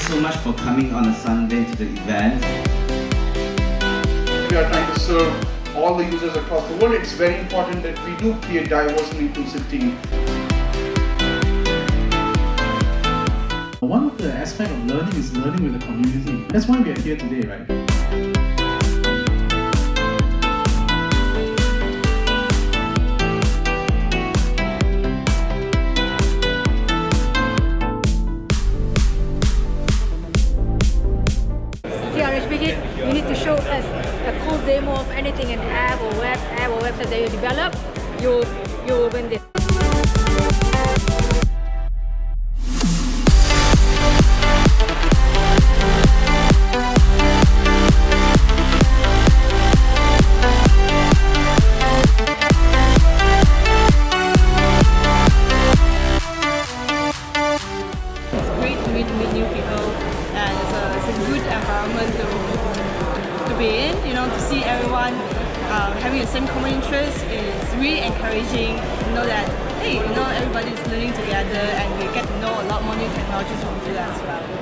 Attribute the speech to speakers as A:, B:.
A: so much for coming on a Sunday to the event.
B: We are trying to serve all the users across the world. It's very important that we do create diverse and inclusive team.
C: One of the aspects of learning is learning with the community. That's why we are here today, right?
D: You need to show us a cool demo of anything, an app or website that you develop. You will win this.
E: It's great to meet new people, and it's a good environment to be in. You know, to see everyone having the same common interest is really encouraging. To know that hey, you know, everybody is learning together, and we get to know a lot more new technologies from you as well.